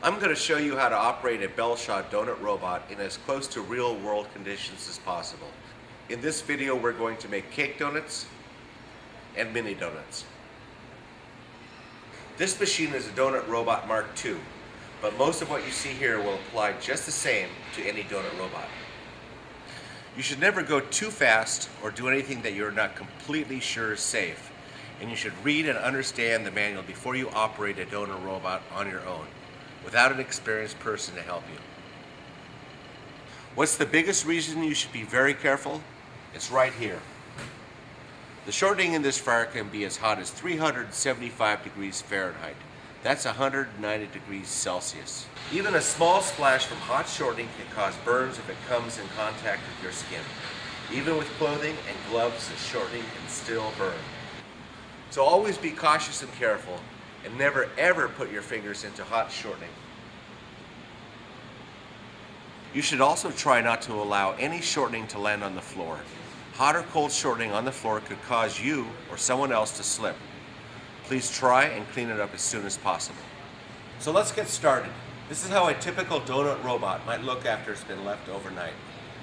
I'm going to show you how to operate a Belshaw Donut Robot in as close to real-world conditions as possible. In this video, we're going to make cake donuts and mini donuts. This machine is a Donut Robot Mark II, but most of what you see here will apply just the same to any donut robot. You should never go too fast or do anything that you're not completely sure is safe, and you should read and understand the manual before you operate a donut robot on your own, without an experienced person to help you. What's the biggest reason you should be very careful? It's right here. The shortening in this fryer can be as hot as 375 degrees Fahrenheit. That's 190 degrees Celsius. Even a small splash from hot shortening can cause burns if it comes in contact with your skin. Even with clothing and gloves, the shortening can still burn. So always be cautious and careful, and never ever put your fingers into hot shortening. You should also try not to allow any shortening to land on the floor. Hot or cold shortening on the floor could cause you or someone else to slip. Please try and clean it up as soon as possible. So let's get started. This is how a typical donut robot might look after it's been left overnight.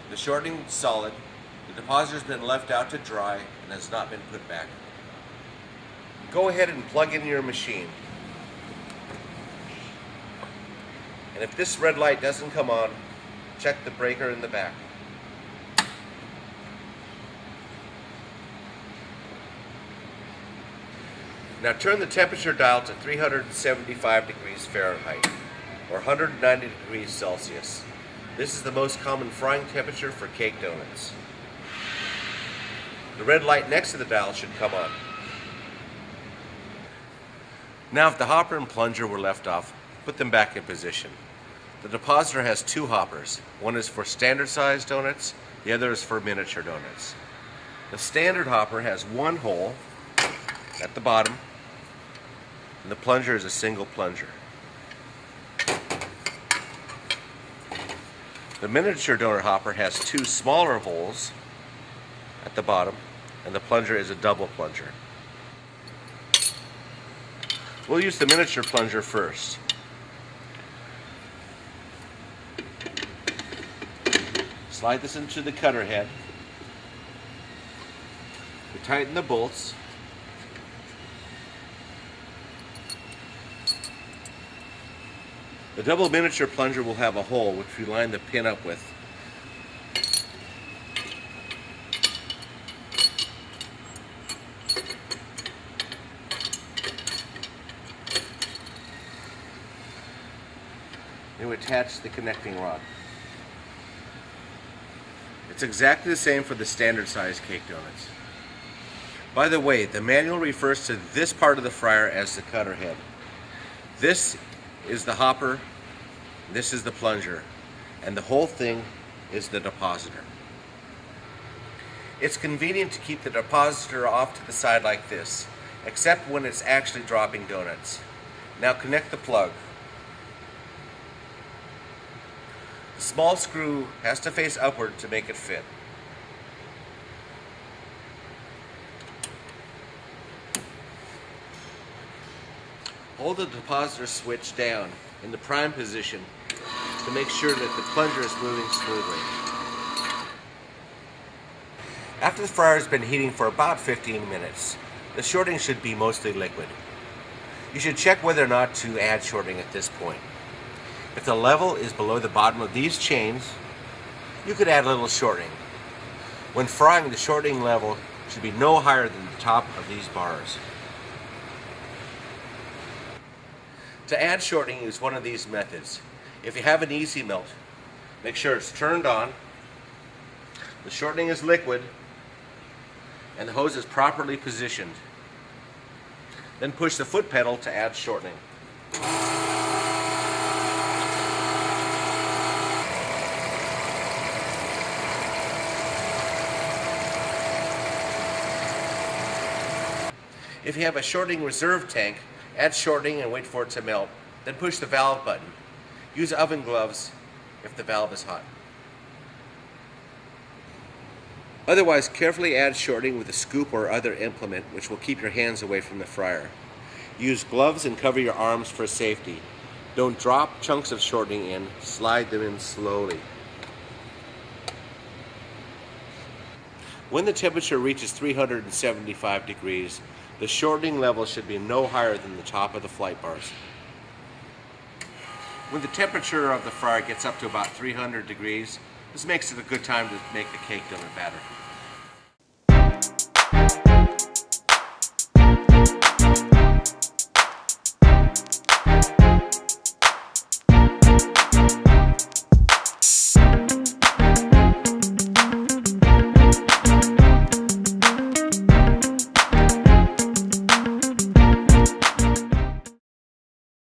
The shortening is solid, the depositor has been left out to dry and has not been put back. Go ahead and plug in your machine. And if this red light doesn't come on, check the breaker in the back. Now turn the temperature dial to 375 degrees Fahrenheit, or 190 degrees Celsius. This is the most common frying temperature for cake donuts. The red light next to the dial should come on. Now if the hopper and plunger were left off, put them back in position. The depositor has two hoppers. One is for standard size donuts, the other is for miniature donuts. The standard hopper has one hole at the bottom, and the plunger is a single plunger. The miniature donut hopper has two smaller holes at the bottom, and the plunger is a double plunger. We'll use the miniature plunger first. Slide this into the cutter head. We tighten the bolts. The double miniature plunger will have a hole which we line the pin up with. And we attach the connecting rod. It's exactly the same for the standard size cake donuts. By the way, the manual refers to this part of the fryer as the cutter head. This is the hopper, this is the plunger, and the whole thing is the depositor. It's convenient to keep the depositor off to the side like this, except when it's actually dropping donuts. Now connect the plug. The small screw has to face upward to make it fit. Hold the depositor switch down in the prime position to make sure that the plunger is moving smoothly. After the fryer has been heating for about 15 minutes, the shortening should be mostly liquid. You should check whether or not to add shortening at this point. If the level is below the bottom of these chains, you could add a little shortening. When frying, the shortening level should be no higher than the top of these bars. To add shortening, use one of these methods. If you have an easy melt, make sure it's turned on, the shortening is liquid, and the hose is properly positioned. Then push the foot pedal to add shortening. If you have a shortening reserve tank, add shortening and wait for it to melt. Then push the valve button. Use oven gloves if the valve is hot. Otherwise, carefully add shortening with a scoop or other implement which will keep your hands away from the fryer. Use gloves and cover your arms for safety. Don't drop chunks of shortening in, slide them in slowly. When the temperature reaches 375 degrees, the shortening level should be no higher than the top of the flight bars. When the temperature of the fryer gets up to about 300 degrees, this makes it a good time to make the cake donut batter.